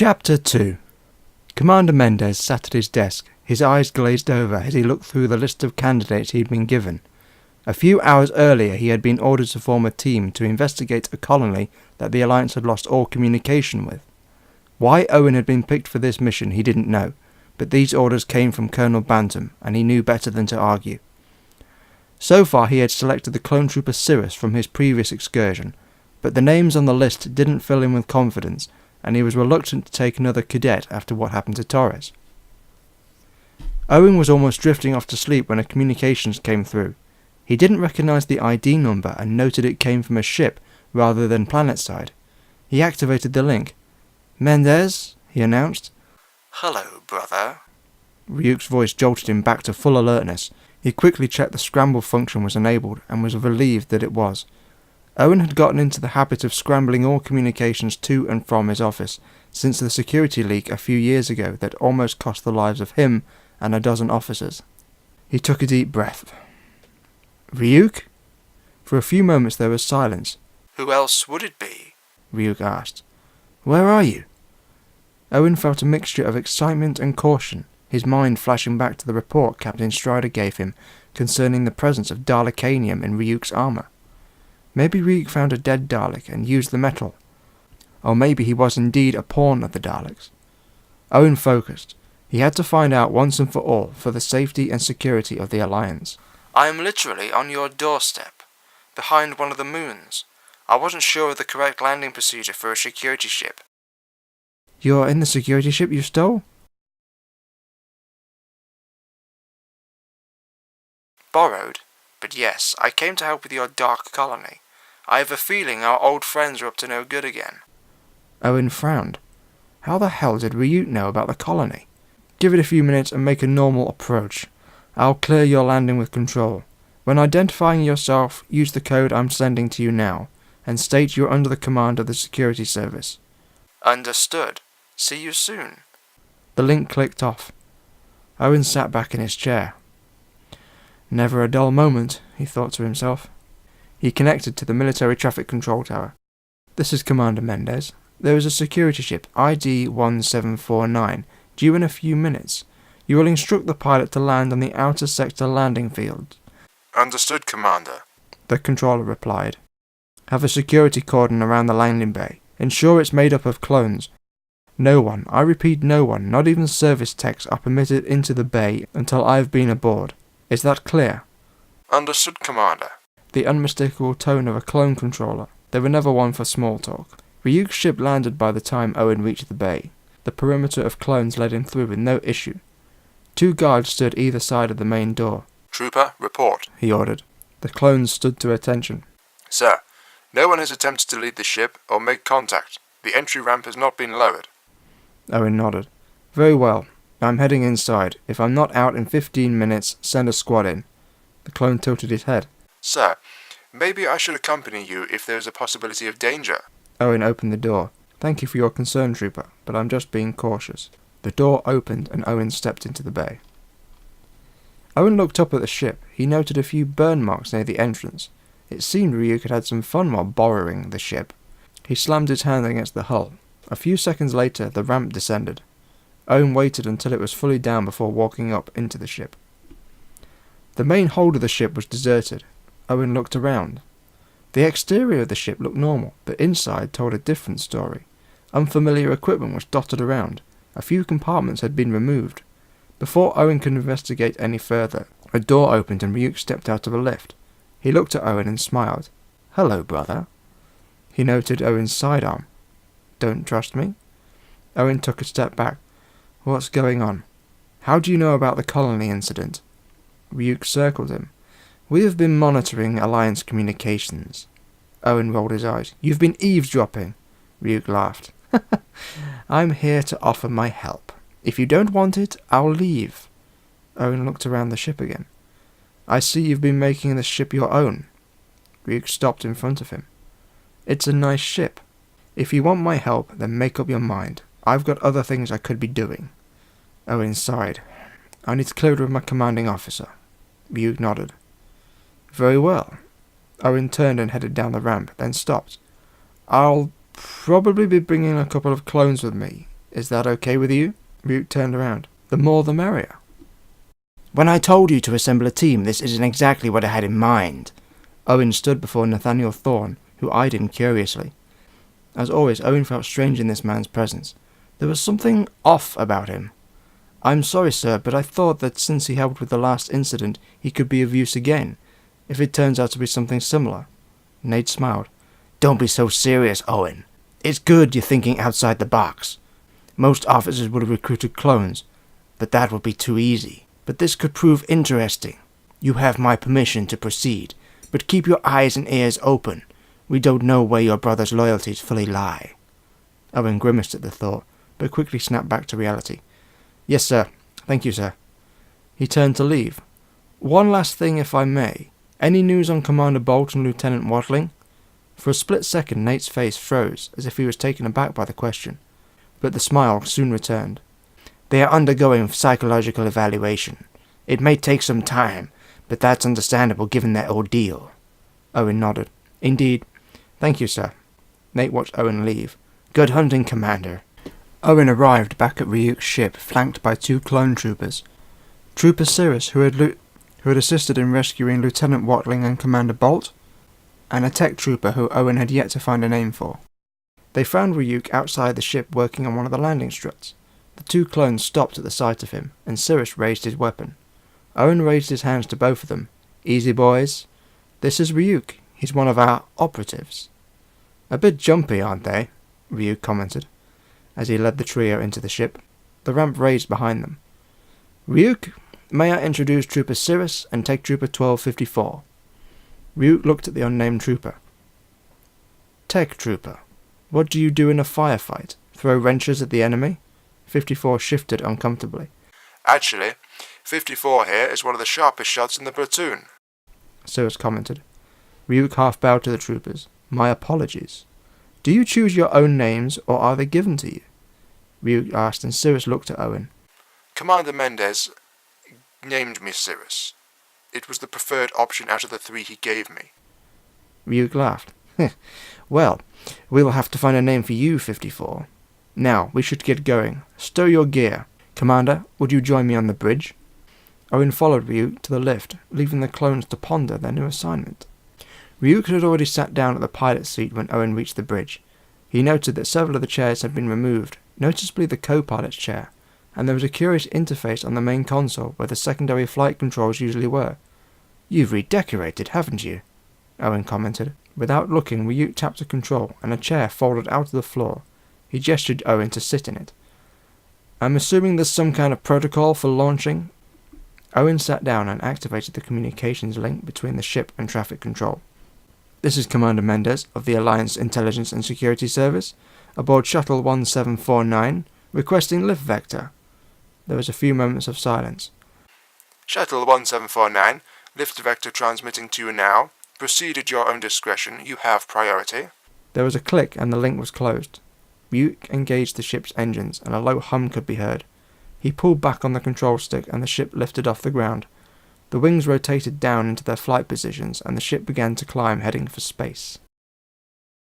Chapter 2. Commander Mendez sat at his desk, his eyes glazed over as he looked through the list of candidates he'd been given. A few hours earlier he had been ordered to form a team to investigate a colony that the Alliance had lost all communication with. Why Owen had been picked for this mission he didn't know, but these orders came from Colonel Bantam, and he knew better than to argue. So far he had selected the clone trooper Cirrus from his previous excursion, but the names on the list didn't fill him with confidence, and he was reluctant to take another cadet after what happened to Torres. Owen was almost drifting off to sleep when a communications came through. He didn't recognise the ID number and noted it came from a ship rather than planetside. He activated the link. "Mendez," he announced. "Hello, brother." Ryuk's voice jolted him back to full alertness. He quickly checked the scramble function was enabled and was relieved that it was. Owen had gotten into the habit of scrambling all communications to and from his office since the security leak a few years ago that almost cost the lives of him and a dozen officers. He took a deep breath. "Ryuk?" For a few moments there was silence. "Who else would it be?" Ryuk asked. "Where are you?" Owen felt a mixture of excitement and caution, his mind flashing back to the report Captain Strider gave him concerning the presence of Dalekanium in Ryuk's armour. Maybe Ryuk found a dead Dalek and used the metal. Or maybe he was indeed a pawn of the Daleks. Owen focused. He had to find out once and for all for the safety and security of the Alliance. "I am literally on your doorstep, behind one of the moons. I wasn't sure of the correct landing procedure for a security ship." "You're in the security ship you stole?" "Borrowed. But yes, I came to help with your dark colony. I have a feeling our old friends are up to no good again." Owen frowned. How the hell did Ryuk know about the colony? "Give it a few minutes and make a normal approach. I'll clear your landing with control. When identifying yourself, use the code I'm sending to you now, and state you're under the command of the security service." "Understood. See you soon." The link clicked off. Owen sat back in his chair. Never a dull moment, he thought to himself. He connected to the military traffic control tower. "This is Commander Mendez. There is a security ship, ID 1749, due in a few minutes. You will instruct the pilot to land on the outer sector landing field." "Understood, Commander," the controller replied. "Have a security cordon around the landing bay. Ensure it's made up of clones. No one, I repeat no one, not even service techs, are permitted into the bay until I have been aboard. Is that clear?" "Understood, Commander." The unmistakable tone of a clone controller. They were never one for small talk. Ryuk's ship landed by the time Owen reached the bay. The perimeter of clones led him through with no issue. 2 guards stood either side of the main door. "Trooper, report," he ordered. The clones stood to attention. "Sir, no one has attempted to leave the ship or make contact. The entry ramp has not been lowered." Owen nodded. "Very well. I'm heading inside. If I'm not out in 15 minutes, send a squad in." The clone tilted his head. "Sir, maybe I should accompany you if there is a possibility of danger." Owen opened the door. "Thank you for your concern, Trooper, but I'm just being cautious." The door opened and Owen stepped into the bay. Owen looked up at the ship. He noted a few burn marks near the entrance. It seemed Ryuk had had some fun while borrowing the ship. He slammed his hand against the hull. A few seconds later, the ramp descended. Owen waited until it was fully down before walking up into the ship. The main hold of the ship was deserted. Owen looked around. The exterior of the ship looked normal, but inside told a different story. Unfamiliar equipment was dotted around. A few compartments had been removed. Before Owen could investigate any further, a door opened and Ryuk stepped out of a lift. He looked at Owen and smiled. "Hello, brother." He noted Owen's sidearm. "Don't trust me?" Owen took a step back. "What's going on? How do you know about the colony incident?" Ryuk circled him. "We have been monitoring Alliance communications." Owen rolled his eyes. "You've been eavesdropping." Ryuk laughed. "I'm here to offer my help. If you don't want it, I'll leave." Owen looked around the ship again. "I see you've been making the ship your own." Ryuk stopped in front of him. "It's a nice ship. If you want my help, then make up your mind. I've got other things I could be doing." Owen sighed. "I need to clear it with my commanding officer." Ryuk nodded. "Very well." Owen turned and headed down the ramp, then stopped. "I'll probably be bringing a couple of clones with me. Is that okay with you? Ryuk turned around. The more the merrier. When I told you to assemble a team, this isn't exactly what I had in mind. Owen stood before Nathaniel Thorne, who eyed him curiously. As always, Owen felt strange in this man's presence. There was something off about him. I'm sorry, sir, but I thought that since he helped with the last incident, he could be of use again, if it turns out to be something similar. Nate smiled. Don't be so serious, Owen. It's good you're thinking outside the box. Most officers would have recruited clones, but that would be too easy. But this could prove interesting. You have my permission to proceed, but keep your eyes and ears open. We don't know where your brother's loyalties fully lie. Owen grimaced at the thought, but quickly snapped back to reality. Yes, sir. Thank you, sir. He turned to leave. One last thing, if I may. Any news on Commander Bolt and Lieutenant Watling? For a split second, Nate's face froze, as if he was taken aback by the question. But the smile soon returned. They are undergoing psychological evaluation. It may take some time, but that's understandable given their ordeal. Owen nodded. Indeed. Thank you, sir. Nate watched Owen leave. Good hunting, Commander. Owen arrived back at Ryuk's ship, flanked by 2 clone troopers. Trooper Cirrus, who had assisted in rescuing Lieutenant Watling and Commander Bolt, and a tech trooper who Owen had yet to find a name for. They found Ryuk outside the ship working on one of the landing struts. The 2 clones stopped at the sight of him, and Cirrus raised his weapon. Owen raised his hands to both of them. Easy, boys. This is Ryuk. He's one of our operatives. A bit jumpy, aren't they? Ryuk commented, as he led the trio into the ship. The ramp raised behind them. Ryuk, may I introduce Trooper Cirrus and Tech Trooper 1254? Ryuk looked at the unnamed trooper. Tech Trooper, what do you do in a firefight? Throw wrenches at the enemy? 54 shifted uncomfortably. Actually, 54 here is one of the sharpest shots in the platoon, Cirrus commented. Ryuk half bowed to the troopers. My apologies. Do you choose your own names, or are they given to you? Ryuk asked, and Cirrus looked at Owen. Commander Mendez named me Cirrus. It was the preferred option out of the 3 he gave me. Ryuk laughed. Well, we'll have to find a name for you, 54. Now, we should get going. Stow your gear. Commander, would you join me on the bridge? Owen followed Ryuk to the lift, leaving the clones to ponder their new assignment. Ryuk had already sat down at the pilot's seat when Owen reached the bridge. He noted that several of the chairs had been removed, noticeably the co-pilot's chair, and there was a curious interface on the main console where the secondary flight controls usually were. You've redecorated, haven't you? Owen commented. Without looking, Ryuk tapped a control, and a chair folded out of the floor. He gestured Owen to sit in it. I'm assuming there's some kind of protocol for launching? Owen sat down and activated the communications link between the ship and traffic control. This is Commander Mendez of the Alliance Intelligence and Security Service, aboard Shuttle 1749, requesting lift vector. There was a few moments of silence. Shuttle 1749, lift vector transmitting to you now. Proceed at your own discretion. You have priority. There was a click and the link was closed. Ryuk engaged the ship's engines and a low hum could be heard. He pulled back on the control stick and the ship lifted off the ground. The wings rotated down into their flight positions and the ship began to climb, heading for space.